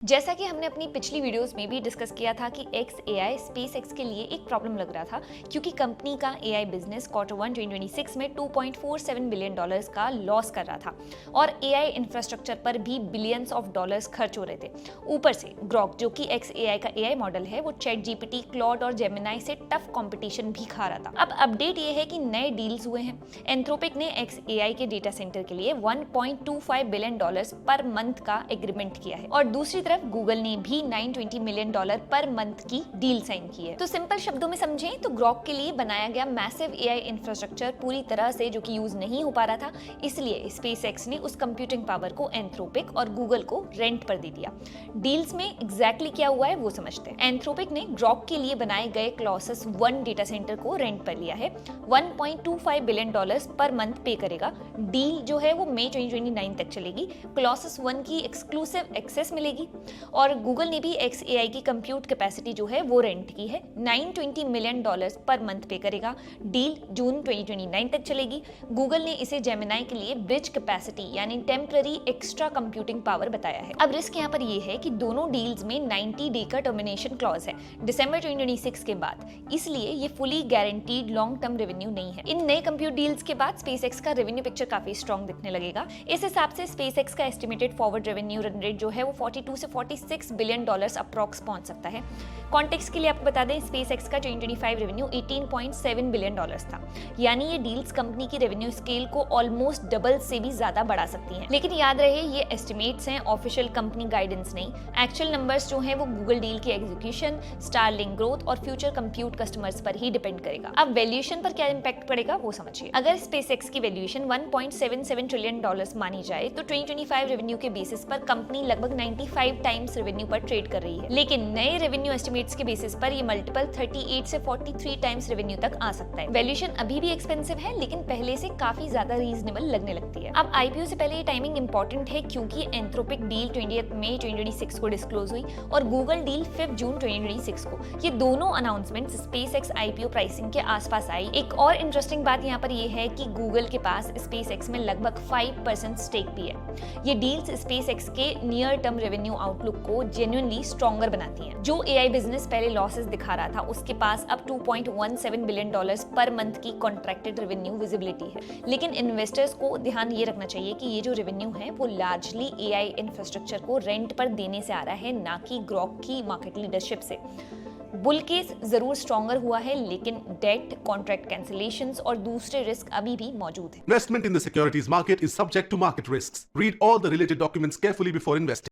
जैसा कि हमने अपनी पिछली वीडियोस में भी डिस्कस किया था कि XAI SpaceX के लिए एक प्रॉब्लम लग रहा था क्योंकि कंपनी का AI बिजनेस Q1 2026 में $2.47 बिलियन का लॉस कर रहा था और AI इंफ्रास्ट्रक्चर पर भी बिलियंस ऑफ डॉलर्स खर्च हो रहे थे। ऊपर से ग्रॉक जो कि XAI का AI मॉडल है वो ChatGPT, क्लॉड और जेमिनाई से टफ कंपटीशन भी खा रहा था। अब अपडेट ये है कि नए डील्स हुए हैं। एंथ्रोपिक ने XAI के डेटा सेंटर के लिए $1.25 बिलियन पर मंथ का एग्रीमेंट किया है और दूसरी तरफ गूगल ने भी $920 मिलियन पर मंथ की डील साइन की है। तो सिंपल शब्दों में समझें तो ग्रॉक के लिए बनाया गया मैसिव AI इंफ्रास्ट्रक्चर पूरी तरह से जो कि यूज नहीं हो पा रहा था, इसलिए स्पेसएक्स ने उस कंप्यूटिंग पावर को एंथ्रोपिक और गूगल को रेंट पर दे दिया। डील्स में एग्जैक्टली क्या हुआ है वो समझते हैं। एंथ्रोपिक ने ग्रॉक के लिए बनाए गए क्लॉसस 1 डेटा सेंटर को रेंट पर लिया है। $1.25 बिलियन पर मंथ पे करेगा। डील जो है वो मई 2029 तक चलेगी। क्लॉसस 1 की एक्सक्लूसिव एक्सेस मिलेगी और गूगल ने भी XAI की कंप्यूट कैपेसिटी जो है वो रेंट की है। $920 मिलियन पर मंथ पे करेगा। डील जून 2029 तक चलेगी। गूगल ने इसे जेमिनाई के लिए ब्रिज कैपेसिटी यानी टेम्पररी एक्स्ट्रा कंप्यूटिंग पावर बताया है। अब रिस्क यहाँ पर ये है कि दोनों डील्स में 90 डे का टर्मिनेशन क्लॉज है दिसंबर 2026 के बाद, इसलिए ये fully guaranteed long term revenue नहीं है। इन नए कंप्यूट डील्स के बाद स्पेसएक्स का रेवेन्यू पिक्चर काफी स्ट्रॉन्ग दिखने लगेगा। इस हिसाब से स्पेसएक्स का estimated forward revenue run rate जो है वो 42 से 46 बिलियन डॉलर्स अप्रॉक्स पहुंच सकता है। कॉन्टेक्स्ट के लिए आपको बता दें स्पेसएक्स का 2025 रेवेन्यू 18.7 बिलियन डॉलर्स था, यानी ये डील्स कंपनी की रेवेन्यू स्केल को ऑलमोस्ट डबल से भी ज्यादा बढ़ा सकती हैं। लेकिन याद रहे ये एस्टिमेट्स हैं, ऑफिशियल कंपनी गाइडेंस नहीं। एक्चुअल नंबर्स जो हैं वो गूगल डील की एग्जीक्यूशन, स्टारलिंक ग्रोथ और फ्यूचर कंप्यूट कस्टमर्स पर ही डिपेंड करेगा। अब वैल्यूएशन पर क्या इंपैक्ट पड़ेगा वो समझिए। अगर स्पेसएक्स की वैल्यूएशन 1.77 ट्रिलियन डॉलर्स मानी जाए तो 2025 रेवेन्यू के बेसिस पर कंपनी लगभग 95 टाइम्स रेवेन्यू पर ट्रेड कर रही है। लेकिन नए रेवेन्यू एस्टिमेट्स के बेसिस पर ये मल्टीपल 38 से 43 टाइम्स रेवेन्यू तक आ सकता है। वैल्यूएशन अभी भी एक्सपेंसिव है लेकिन पहले से काफी ज्यादा रीजनेबल लगने लगती है। अब आईपीओ से पहले ये टाइमिंग इंपॉर्टेंट है क्योंकि एंथ्रोपिक डील 20 मई 2026 को डिस्क्लोज हुई और गूगल डील 5 जून 2026 को। ये दोनों अनाउंसमेंट्स स्पेसएक्स आईपीओ प्राइसिंग के आसपास आई। एक और इंटरेस्टिंग बात यहाँ पर यह है कि गूगल के पास स्पेसएक्स में लगभग 5% स्टेक भी है। ये डील्स स्पेसएक्स के नियर टर्म रेवेन्यू आउटलुक को जेन्युइनली स्ट्रॉन्गर बनाती हैं। जो AI बिजनेस पहले लॉसेस दिखा रहा था उसके पास अब $2.17 बिलियन पर मंथ की कॉन्ट्रैक्टेड रेवेन्यू विजिबिलिटी है। लेकिन इन्वेस्टर्स को ध्यान ये रखना चाहिए कि ये जो रेवेन्यू है वो लार्जली AI इंफ्रास्ट्रक्चर को रेंट पर देने से आ रहा है, ना कि ग्रॉक की मार्केट लीडरशिप से। बुल केस जरूर स्ट्रॉन्गर हुआ है लेकिन डेट, कॉन्ट्रैक्ट कैंसिलेशंस और दूसरे रिस्क अभी भी मौजूद हैं। Investment in the securities market is subject to market risks. Read all the related documents carefully before investing.